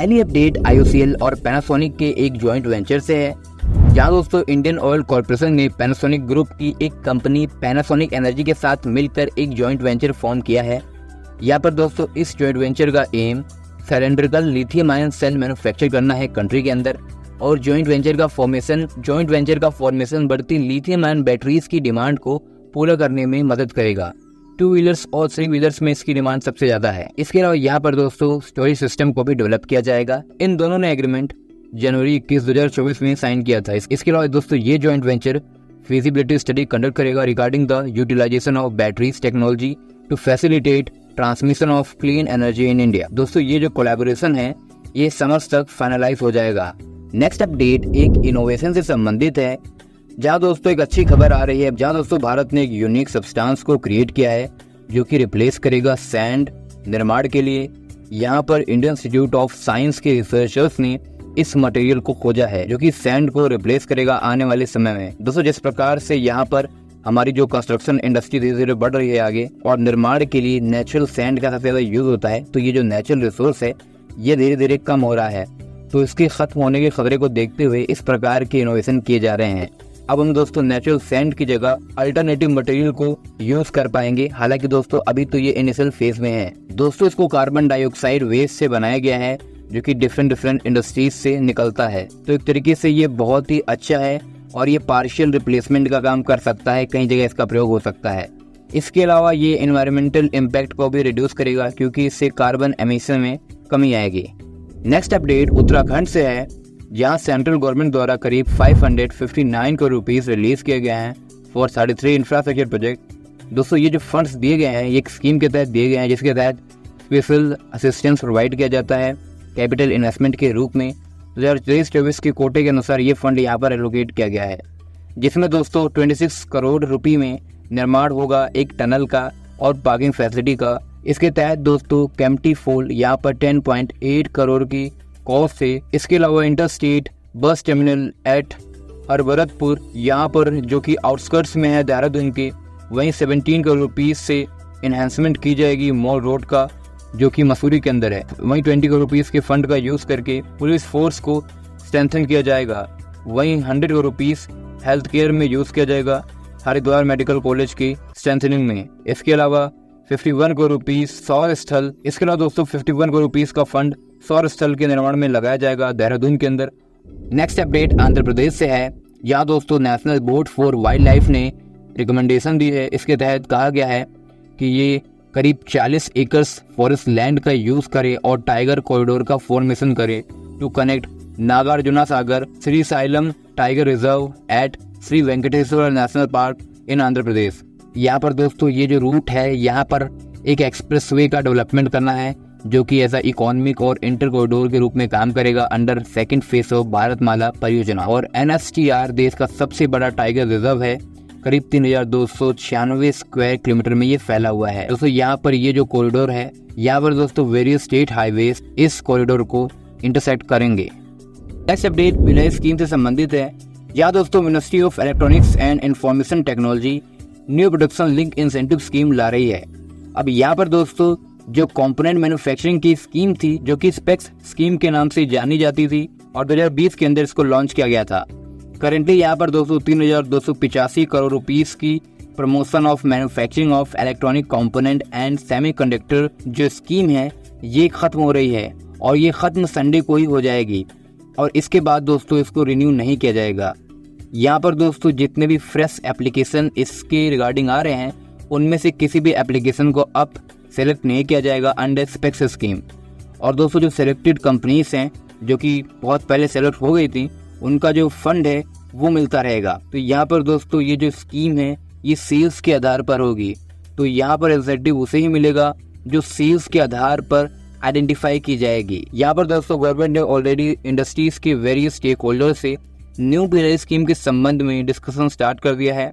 पहली update IOCL और Panasonic के एक जॉइंट वेंचर से है, जहां दोस्तों इंडियन ऑयल कॉर्पोरेशन ने पैनासोनिक ग्रुप की एक कंपनी पैनासोनिक एनर्जी के साथ मिलकर एक जॉइंट वेंचर फॉर्म किया है। यहाँ पर दोस्तों इस जॉइंट वेंचर का एम cylindrical lithium ion cell manufacture करना है कंट्री के अंदर, और जॉइंट वेंचर का फॉर्मेशन बढ़ती लिथियम आयन बैटरीज की डिमांड को पूरा करने में मदद करेगा। 2 व्हीलर्स और 3 व्हीलर्स में इसकी डिमांड सबसे ज्यादा है। इसके अलावा यहाँ पर दोस्तों स्टोरेज सिस्टम को भी डेवलप किया जाएगा। इन दोनों ने एग्रीमेंट जनवरी 21, 2024 में साइन किया था। इसके अलावा दोस्तों ये joint venture feasibility study conduct करेगा regarding the utilization of batteries technology to facilitate transmission of clean energy in India. दोस्तों ये जो कोलैबोरेशन है ये समर तक फाइनलाइज हो जाएगा। नेक्स्ट अपडेट एक इनोवेशन से संबंधित है, जहाँ दोस्तों एक अच्छी खबर आ रही है, जहाँ दोस्तों भारत ने एक यूनिक सब्सटेंस को क्रिएट किया है जो कि रिप्लेस करेगा सैंड निर्माण के लिए। यहाँ पर इंडियन इंस्टीट्यूट ऑफ साइंस के रिसर्चर्स ने इस मटेरियल को खोजा है जो कि सैंड को रिप्लेस करेगा आने वाले समय में। दोस्तों जिस प्रकार से यहाँ पर हमारी जो कंस्ट्रक्शन इंडस्ट्री धीरे धीरे बढ़ रही है आगे और निर्माण के लिए नेचुरल सैंड का सबसे ज्यादा यूज होता है, तो ये जो नेचुरल रिसोर्स है ये धीरे धीरे कम हो रहा है, तो इसके खत्म होने के खतरे को देखते हुए इस प्रकार के इनोवेशन किए जा रहे हैं। अब हम दोस्तों नेचुरल सैंड की जगह अल्टरनेटिव मटेरियल को यूज कर पाएंगे। हालांकि दोस्तों अभी तो ये इनिशियल फेज में है। दोस्तों इसको कार्बन डाइऑक्साइड वेस्ट से बनाया गया है जो कि डिफरेंट इंडस्ट्रीज से निकलता है, तो एक तरीके से ये बहुत ही अच्छा है और ये पार्शियल रिप्लेसमेंट का काम कर सकता है, कई जगह इसका प्रयोग हो सकता है। इसके अलावा ये एनवायरमेंटल इम्पैक्ट को भी रिड्यूस करेगा क्योंकि इससे कार्बन एमिशन में कमी आएगी। नेक्स्ट अपडेट उत्तराखंड से है, जहां सेंट्रल गवर्नमेंट द्वारा करीब 559 करोड़ रुपीस रिलीज किए गए हैं फॉर 33 इंफ्रास्ट्रक्चर प्रोजेक्ट। दोस्तों ये जो फंड्स दिए गए हैं ये एक स्कीम के तहत दिए गए हैं जिसके तहत स्पेशल असिस्टेंस प्रोवाइड किया जाता है कैपिटल इन्वेस्टमेंट के रूप में। 2023-24 के कोटे के अनुसार ये फंड यहाँ पर एलोकेट किया गया है, जिसमें दोस्तों 26 करोड़ रुपये में निर्माण होगा एक टनल का और पार्किंग फैसिलिटी का। इसके तहत दोस्तों केम्प्टी फोल्ड यहाँ पर 10.8 करोड़ की कॉस्ट से। इसके अलावा inter state bus terminal at Harbhartpur यहाँ पर जो कि आउटस्कर्ट्स में है देहरादून के, वहीं 17 करोड़ रुपीस से इन्हेंसमेंट की जाएगी मॉल रोड का जो कि मसूरी के अंदर है। वहीं 20 करोड़ रुपीस के फंड का यूज करके पुलिस फोर्स को स्ट्रेंथन किया जाएगा। वहीं 100 करोड़ रुपीस हेल्थ केयर में यूज किया जाएगा हरिद्वार मेडिकल कॉलेज की स्ट्रेंथनिंग में। इसके अलावा 51 करोड़ रुपीस सौर स्थल, इसके अलावा दोस्तों 51 करोड़ रुपीस का फंड सौर स्थल के निर्माण में लगाया जाएगा देहरादून के अंदर। नेक्स्ट अपडेट आंध्र प्रदेश से है, यहाँ दोस्तों national board for wild life ने रिकमेंडेशन दी है। इसके तहत कहा गया है कि ये करीब 40 एकर्स फॉरेस्ट लैंड का यूज करे और टाइगर कॉरिडोर का फॉर्मेशन करे to connect Nagarjuna Sagar Srisailam tiger reserve at Sri Venkateswara national park in Andhra Pradesh. यहाँ पर दोस्तों ये जो रूट है यहाँ पर एक एक्सप्रेसवे का डेवलपमेंट करना है जो कि ऐसा इकोनॉमिक और इंटर कॉरिडोर के रूप में काम करेगा under second phase of Bharatmala परियोजना। और NSTR देश का सबसे बड़ा टाइगर रिजर्व है, करीब 3296 स्क्वायर किलोमीटर में ये फैला हुआ है। दोस्तों यहाँ पर ये जो कॉरिडोर है यहाँ पर दोस्तों वेरियस स्टेट हाईवे इस कॉरिडोर को इंटरसेक्ट करेंगे। नेक्स्ट अपडेट विलय स्कीम से संबंधित है, यहाँ दोस्तों ministry of electronics and information technology new production link incentive scheme ला रही है। अब यहाँ पर दोस्तों जो कंपोनेंट मैन्युफैक्चरिंग की स्कीम थी जो कि स्पेक्स स्कीम के नाम से जानी जाती थी और 2020 के अंदर इसको लॉन्च किया गया था। करेंटली यहाँ पर दोस्तों 3285 करोड़ रुपीस की promotion of manufacturing of electronic component and semiconductor जो स्कीम है ये खत्म हो रही है और ये खत्म संडे को ही हो जाएगी और इसके बाद दोस्तों इसको रिन्यू नहीं किया जाएगा। यहाँ पर दोस्तों जितने भी फ्रेश एप्लीकेशन इसके रिगार्डिंग आ रहे हैं उनमें से किसी भी एप्लीकेशन को अब सेलेक्ट नहीं किया जाएगा अंडर स्पेक्स स्कीम। और दोस्तों जो सेलेक्टेड कंपनीज हैं जो कि बहुत पहले सेलेक्ट हो गई थी उनका जो फंड है वो मिलता रहेगा। तो यहाँ पर दोस्तों ये जो स्कीम है ये सेल्स के आधार पर होगी, तो यहाँ पर इंसेंटिव उसे ही मिलेगा जो सेल्स के आधार पर आइडेंटिफाई की जाएगी। यहाँ पर दोस्तों गवर्नमेंट ने ऑलरेडी इंडस्ट्रीज के वेरियस स्टेक होल्डर से न्यू पीएलआई स्कीम के संबंध में डिस्कशन स्टार्ट कर दिया है।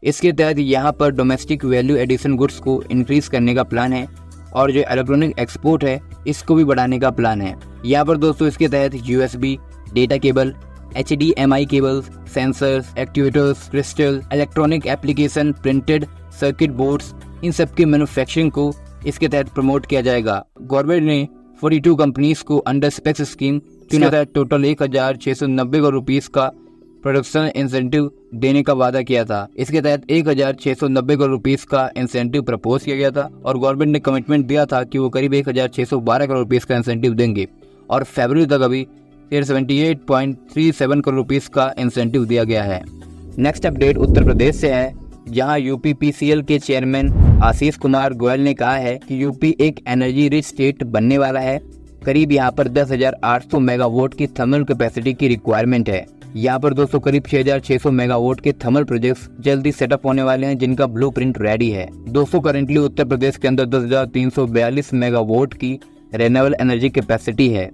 इसके तहत यहाँ पर डोमेस्टिक वैल्यू एडिशन गुड्स को इंक्रीज करने का प्लान है और जो इलेक्ट्रॉनिक एक्सपोर्ट है इसको भी बढ़ाने का प्लान है। यहाँ पर दोस्तों इसके तहत USB, data cable, HDMI cables, sensors, activators, crystal, electronic application, printed circuit boards, इन सब की मैन्युफैक्चरिंग को इसके तहत प्रमोट किया जाएगा। गवर्नमेंट ने 42 कंपनीज को अंडर स्पेक्स स्कीम चुना था। टोटल 1690 करोड़ रुपीस का प्रोडक्शन इंसेंटिव देने का वादा किया था। इसके तहत 1690 करोड़ रुपीस का इंसेंटिव प्रपोज किया गया था और गवर्नमेंट ने कमिटमेंट दिया था कि वो करीब 1612 करोड़ रुपीस का इंसेंटिव देंगे और फरवरी तक अभी 78.37 करोड़ रुपीस का इंसेंटिव दिया गया है। नेक्स्ट अपडेट उत्तर प्रदेश से है, जहां यूपीपीसीएल के चेयरमैन आशीष कुमार गोयल ने कहा है कि यूपी एक एनर्जी रिच स्टेट बनने वाला है। करीब यहां पर 10,800 मेगावाट की थर्मल कैपेसिटी की रिक्वायरमेंट है। यहाँ पर दोस्तों करीब 6,600 मेगावाट के थर्मल प्रोजेक्ट्स जल्दी सेटअप होने वाले हैं, जिनका ब्लूप्रिंट रेडी है। दोस्तों करंटली उत्तर प्रदेश के अंदर 10,342 मेगावाट की रिन्यूएबल एनर्जी कैपेसिटी है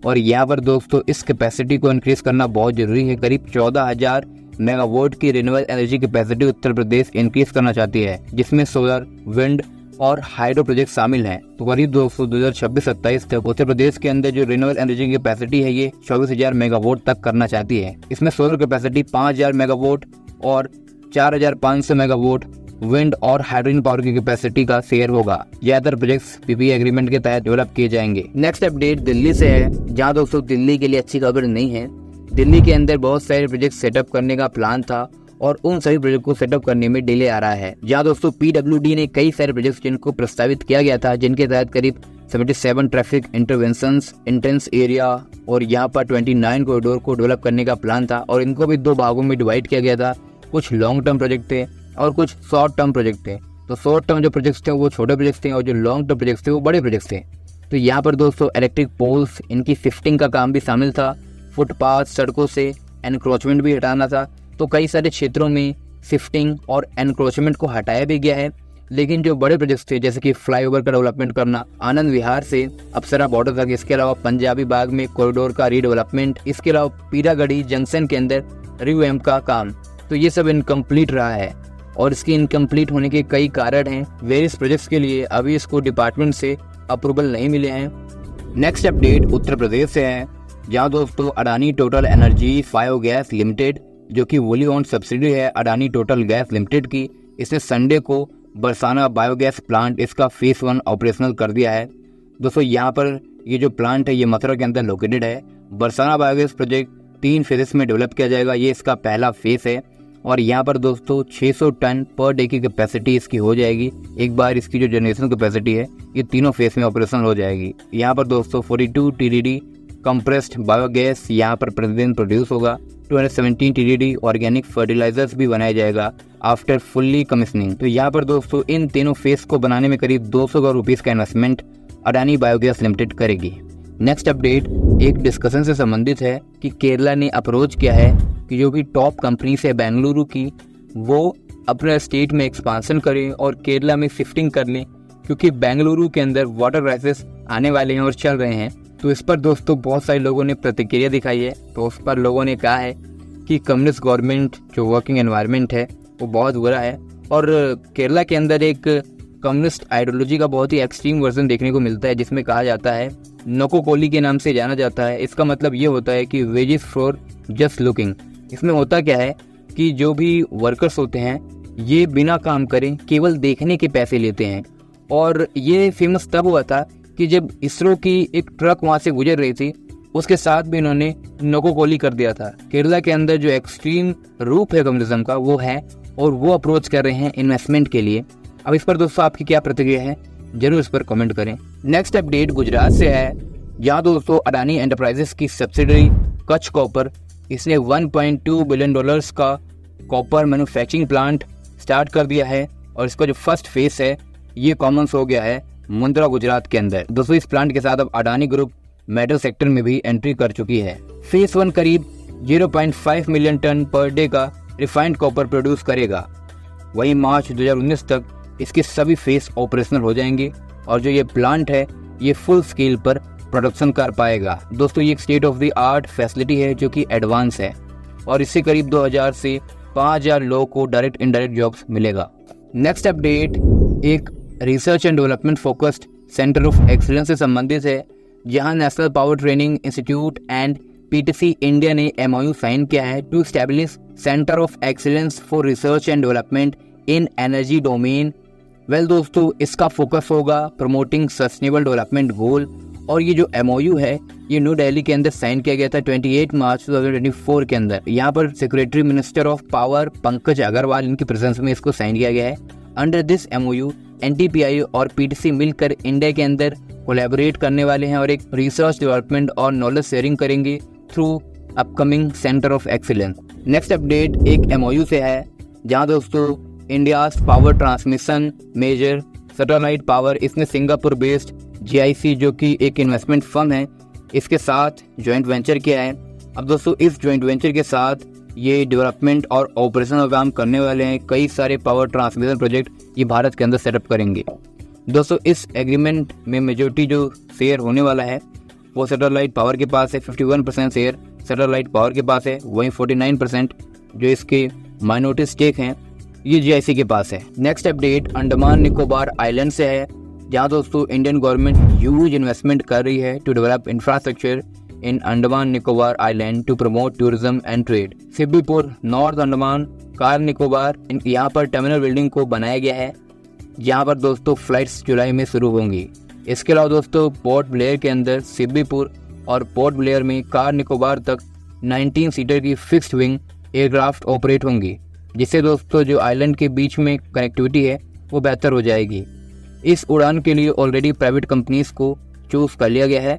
और यहाँ पर दोस्तों इस कैपेसिटी को इंक्रीज करना बहुत जरूरी है। करीब 14,000 मेगावाट की renewable energy capacity Uttar Pradesh increase करना चाहती है, जिसमें सोलर, विंड और हाइड्रो प्रोजेक्ट शामिल हैं। तो करीब 2026-27 तक उत्तर प्रदेश के अंदर जो रिन्यूएबल एनर्जी की कैपेसिटी है ये 24,000 मेगावाट तक करना चाहती है। इसमें सोलर कैपेसिटी 5,000 मेगावाट और 4,500 मेगावाट विंड और हाइड्रोजन पावर की कैपेसिटी का शेयर होगा। ज्यादातर प्रोजेक्ट्स पीपीए एग्रीमेंट के तहत डेवलप किए जाएंगे। नेक्स्ट अपडेट दिल्ली से है, जहां दोस्तों दिल्ली के लिए अच्छी खबर नहीं है। दिल्ली के अंदर बहुत सारे प्रोजेक्ट सेटअप करने का प्लान था और उन सभी प्रोजेक्ट को सेटअप करने में डिले आ रहा है। जहां दोस्तों पीडब्ल्यूडी ने कई सारे प्रोजेक्ट्स जिनको प्रस्तावित किया गया था, जिनके तहत करीब 77 ट्रैफिक इंटरवेंशंस, इंटेंस एरिया और यहाँ पर 29 कॉरिडोर को डेवलप करने का प्लान था और इनको भी 2 भागों में डिवाइड किया गया था। कुछ लॉन्ग टर्म प्रोजेक्ट थे और कुछ शॉर्ट टर्म प्रोजेक्ट थे। तो शॉर्ट टर्म जो प्रोजेक्ट्स थे वो छोटे प्रोजेक्ट्स थे और जो लॉन्ग टर्म प्रोजेक्ट्स थे वो बड़े प्रोजेक्ट्स थे। तो यहाँ पर दोस्तों इलेक्ट्रिक पोल्स, इनकी शिफ्टिंग का काम भी शामिल था। फुटपाथ, सड़कों से एनक्रोचमेंट भी हटाना था। तो कई सारे क्षेत्रों में शिफ्टिंग और एनक्रोचमेंट को हटाया भी गया है। लेकिन जो बड़े प्रोजेक्ट्स थे जैसे कि फ्लाईओवर का डेवलपमेंट करना आनंद विहार से अप्सरा बॉर्डर तक, इसके अलावा पंजाबी बाग में कॉरिडोर का रीडेवलपमेंट, इसके अलावा पीरागढ़ी जंक्शन के अंदर रिवैम्प का काम, तो ये सब इनकम्प्लीट रहा है और इसके इनकम्प्लीट होने के कई कारण हैं। वेरियस प्रोजेक्ट्स के लिए अभी इसको डिपार्टमेंट से अप्रूवल नहीं मिले हैं। नेक्स्ट अपडेट उत्तर प्रदेश से है, जहाँ दोस्तों Adani total energy biogas limited, जो कि वोली ओन्ड सब्सिडी है अडानी टोटल गैस लिमिटेड की, इसने संडे को बरसाना बायोगैस प्लांट इसका फेज 1 ऑपरेशनल कर दिया है। दोस्तों यहाँ पर ये जो प्लांट है ये मथुरा के अंदर लोकेटेड है। बरसाना बायोगैस प्रोजेक्ट 3 फेजेस में डेवलप किया जाएगा। ये इसका पहला फेज है और यहाँ पर दोस्तों 600 टन पर डे की कैपेसिटी इसकी हो जाएगी। एक बार इसकी जो जनरेशन कैपेसिटी है ये तीनों फेज में ऑपरेशनल हो जाएगी। यहाँ पर दोस्तों 42 TDD कंप्रेस्ड बायोगैस यहाँ पर प्रतिदिन प्रोड्यूस होगा। 217 TDD ऑर्गेनिक फर्टिलाइजर्स भी बनाया जाएगा आफ्टर फुल्ली कमिश्निंग। तो यहाँ पर दोस्तों इन तीनों फेस को बनाने में करीब 200 करोड़ रुपीस का इन्वेस्टमेंट अडानी बायोगैस लिमिटेड करेगी। नेक्स्ट अपडेट एक डिस्कशन से संबंधित है कि केरला ने अप्रोच किया है कि जो भी टॉप कंपनीज है बेंगलुरु की, वो अपने स्टेट में एक्सपांशन करें और केरला में शिफ्टिंग कर लें, क्योंकि बेंगलुरु के अंदर वाटर क्राइसिस आने वाले हैं और चल रहे हैं। तो इस पर दोस्तों बहुत सारे लोगों ने प्रतिक्रिया दिखाई है। तो उस पर लोगों ने कहा है कि कम्युनिस्ट गवर्नमेंट जो वर्किंग एनवायरनमेंट है वो बहुत बुरा है और केरला के अंदर एक कम्युनिस्ट आइडियोलॉजी का बहुत ही एक्सट्रीम वर्जन देखने को मिलता है, जिसमें कहा जाता है नोकोकोली के नाम से जाना जाता है। इसका मतलब ये होता है कि वेजेस फॉर जस्ट लुकिंग। इसमें होता क्या है कि जो भी वर्कर्स होते हैं ये बिना काम करें केवल देखने के पैसे लेते हैं। और ये फेमस तब हुआ था कि जब इसरो की एक ट्रक वहां से गुजर रही थी, उसके साथ भी इन्होंने नोकोकोली कर दिया था। केरला के अंदर जो एक्सट्रीम रूप है कम्युनिज्म का वो है और वो अप्रोच कर रहे हैं इन्वेस्टमेंट के लिए। अब इस पर दोस्तों आपकी क्या प्रतिक्रिया है, जरूर इस पर कमेंट करें। नेक्स्ट अपडेट गुजरात से है, जहाँ दोस्तों अडानी एंटरप्राइजेस की सब्सिडरी कच्छ कॉपर, इसने $1.2 बिलियन का कॉपर मैन्युफैक्चरिंग प्लांट स्टार्ट कर दिया है और इसका जो फर्स्ट फेज है ये कॉमन्स हो गया है मुंद्रा गुजरात के अंदर। दोस्तों इस प्लांट के साथ अब अडानी ग्रुप मेटल सेक्टर में भी एंट्री कर चुकी है। फेज 1 करीब 0.5 मिलियन टन पर डे का रिफाइंड कॉपर प्रोड्यूस करेगा। वहीं मार्च 2019 तक इसके सभी फेज ऑपरेशनल हो जाएंगे और जो ये प्लांट है ये फुल स्केल पर प्रोडक्शन कर पाएगा। दोस्तों ये एक state of the art facility है जो कि एडवांस है और इससे करीब 2000 से 5000 लोगों को डायरेक्ट इनडायरेक्ट जॉब्स मिलेगा। नेक्स्ट अपडेट एक research and development focused centre of excellence से संबंधित है, जहां national power training institute and PTC India ने MOU साइन किया है to establish centre of excellence for research and development in energy domain. Well दोस्तों इसका फोकस होगा प्रमोटिंग सस्टेनेबल डेवलपमेंट गोल और ये जो MOU है ये न्यू दिल्ली के अंदर साइन किया गया था 28 मार्च 2024 के अंदर। यहाँ पर secretary minister of power Pankaj Agarwal इनकी प्रेजेंस में इसको साइन किया गया है। अंडर दिस MOU NTPI और PTC मिलकर इंडिया के अंदर कोलैबोरेट करने वाले हैं और एक रिसर्च डेवलपमेंट और नॉलेज शेयरिंग करेंगे through upcoming centre of excellence. Next update एक MOU से है, जहां दोस्तों India power transmission major satellite power, इसमें सिंगापुर बेस्ड GIC जो कि एक इन्वेस्टमेंट फर्म है, इसके साथ ज्वाइंट वेंचर किया है। अब दोस्तों इस ज्वाइंट वेंचर के साथ ये डेवलपमेंट और ऑपरेशनल काम करने वाले हैं। कई सारे पावर ट्रांसमिशन प्रोजेक्ट ये भारत के अंदर सेटअप करेंगे। दोस्तों इस एग्रीमेंट में मेजोरिटी जो शेयर होने वाला है वो सैटेलाइट पावर के पास है, 51% शेयर सैटेलाइट पावर के पास है, वहीं 49% जो इसके माइनॉरिटी स्टेक हैं ये GIC के पास है। Next update Andaman Nicobar island से है, जहां दोस्तों इंडियन गवर्नमेंट ह्यूज इन्वेस्टमेंट कर रही है to develop infrastructure in Andaman Nicobar island to promote tourism and trade. Sibbipur north Andaman Car Nicobar यहाँ पर टर्मिनल बिल्डिंग को बनाया गया है, जहाँ पर दोस्तों फ्लाइट्स जुलाई में शुरू होंगी। इसके अलावा दोस्तों पोर्ट ब्लेयर के अंदर सिब्बीपुर और पोर्ट ब्लेयर में कार निकोबार तक 19 सीटर की फिक्स्ड विंग एयरक्राफ्ट ऑपरेट होंगी, जिससे दोस्तों जो आइलैंड के बीच में कनेक्टिविटी है वो बेहतर हो जाएगी। इस उड़ान के लिए ऑलरेडी प्राइवेट कंपनीज को चूज कर लिया गया है,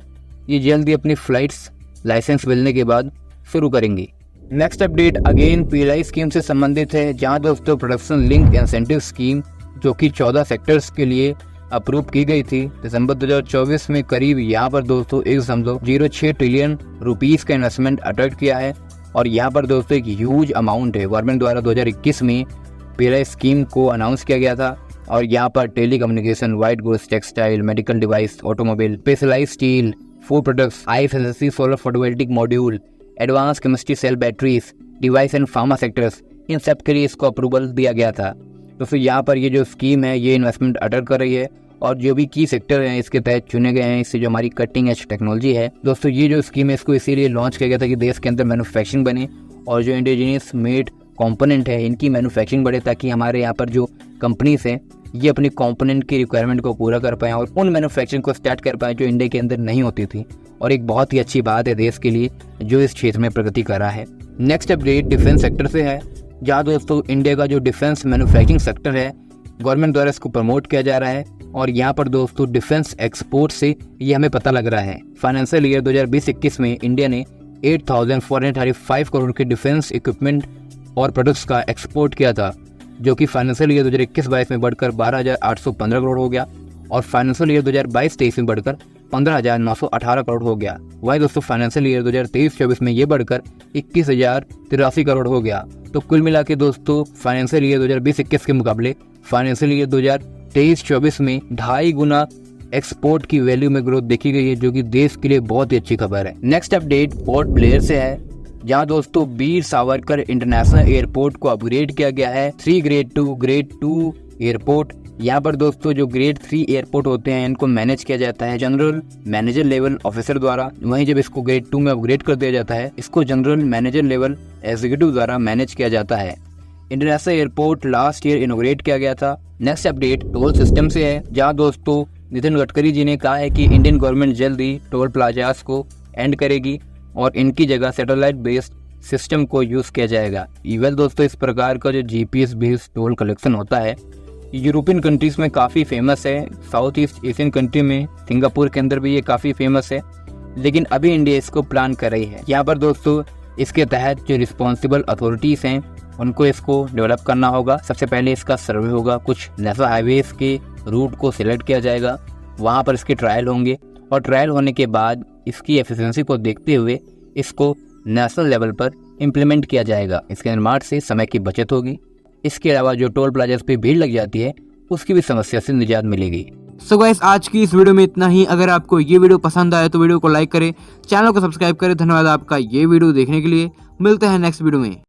ये जल्द ही अपनी फ्लाइट्स लाइसेंस मिलने के बाद शुरू करेंगी। Next update again PLI scheme से संबंधित है, जहां दोस्तों प्रोडक्शन लिंक इंसेंटिव स्कीम जो कि 14 सेक्टर्स के लिए अप्रूव की गई थी दिसंबर 2024 में, करीब यहाँ पर दोस्तों 1.06 ट्रिलियन रुपीस का इन्वेस्टमेंट अट्रैक्ट किया है। और यहाँ पर दोस्तों एक ह्यूज अमाउंट है, गवर्नमेंट द्वारा 2021 में PLI स्कीम को अनाउंस किया गया था। और यहाँ पर telecommunication, white goods, textile, medical device, automobile, specialize steel, food products, IFSC solar photovoltaic module, advance chemistry cell batteries, device and pharma sectors, इन सब के लिए इसको अप्रूवल दिया गया था। तो फिर यहाँ पर ये जो स्कीम है ये इन्वेस्टमेंट अट्रैक्ट कर रही है और जो भी की सेक्टर हैं इसके तहत चुने गए हैं, इससे जो हमारी कटिंग एज टेक्नोलॉजी है दोस्तों, ये जो स्कीम है इसको इसीलिए लॉन्च किया गया था कि देश के अंदर मैन्युफैक्चरिंग बने और जो इंडिजिनियस मेड कंपोनेंट है इनकी मैन्युफैक्चरिंग बढ़े, ताकि हमारे यहाँ पर जो कंपनीज हैं ये अपनी कंपोनेंट की रिक्वायरमेंट को पूरा कर पाएँ और उन मैन्युफैक्चरिंग को स्टार्ट कर पाएँ जो इंडिया के अंदर नहीं होती थी। और एक बहुत ही अच्छी बात है देश के लिए जो इस क्षेत्र में प्रगति कर रहा है। नेक्स्ट अपडेट डिफेंस सेक्टर से है, जहाँ दोस्तों इंडिया का जो डिफेंस मैन्युफैक्चरिंग सेक्टर है गवर्नमेंट द्वारा इसको प्रमोट किया जा रहा है। और यहाँ पर दोस्तों डिफेंस एक्सपोर्ट से ये हमें पता लग रहा है, फाइनेंशियल ईयर 2020-21 में इंडिया ने 8,435 करोड़ के डिफेंस इक्विपमेंट और प्रोडक्ट्स का एक्सपोर्ट किया था, जो कि फाइनेंशियल ईयर 2021-22 में बढ़कर 12,815 करोड़ हो गया और फाइनेंशियल ईयर 2022-23 में बढ़कर 15,918 करोड़ हो गया। वही दोस्तों फाइनेंशियल ईयर 2023-24 में ये बढ़कर 21,083 करोड़ हो गया। तो कुल मिला के दोस्तों फाइनेंशियल ईयर 2020-21 के मुकाबले फाइनेंशियल ईयर 2023-24 में 2.5 गुना एक्सपोर्ट की वैल्यू में ग्रोथ देखी गई है, जो कि देश के लिए बहुत ही अच्छी खबर है। नेक्स्ट अपडेट पोर्ट ब्लेयर से है, जहां दोस्तों वीर सावरकर इंटरनेशनल एयरपोर्ट को अपग्रेड किया गया है 3 ग्रेड 2 एयरपोर्ट। यहाँ पर दोस्तों जो ग्रेड 3 एयरपोर्ट होते हैं इनको मैनेज किया जाता है जनरल मैनेजर लेवल ऑफिसर द्वारा, वहीं जब इसको ग्रेड 2 में अपग्रेड कर दिया जाता है इसको जनरल मैनेजर लेवल एग्जीक्यूटिव द्वारा मैनेज किया जाता है। इंटरनेशनल एयरपोर्ट लास्ट ईयर इनोग्रेट किया गया था। नेक्स्ट अपडेट टोल सिस्टम से है, जहाँ दोस्तों नितिन गडकरी जी ने कहा है कि इंडियन गवर्नमेंट जल्द ही टोल प्लाजास को एंड करेगी और इनकी जगह सैटेलाइट बेस्ड सिस्टम को यूज किया जाएगा। इवन दोस्तों इस प्रकार का जो GPS बेस्ड टोल कलेक्शन होता है यूरोपियन कंट्रीज में काफ़ी फेमस है, साउथ ईस्ट एशियन कंट्री में सिंगापुर के अंदर भी ये काफ़ी फेमस है, लेकिन अभी इंडिया इसको प्लान कर रही है। यहाँ पर दोस्तों इसके तहत जो रिस्पॉन्सिबल अथॉरिटीज़ हैं उनको इसको डेवलप करना होगा। सबसे पहले इसका सर्वे होगा, कुछ नेशनल हाईवेज के रूट को सिलेक्ट किया जाएगा, वहाँ पर इसके ट्रायल होंगे और ट्रायल होने के बाद इसकी एफिशिएंसी को देखते हुए इसको नेशनल लेवल पर इम्प्लीमेंट किया जाएगा। इसके निर्माण से समय की बचत होगी। इसके अलावा जो टोल प्लाजास पे भीड़ लग जाती है उसकी भी समस्या से निजात मिलेगी। सो गाइस आज की इस वीडियो में इतना ही। अगर आपको ये वीडियो पसंद आए तो वीडियो को लाइक करें, चैनल को सब्सक्राइब करें। धन्यवाद आपका ये वीडियो देखने के लिए। मिलते हैं नेक्स्ट वीडियो में।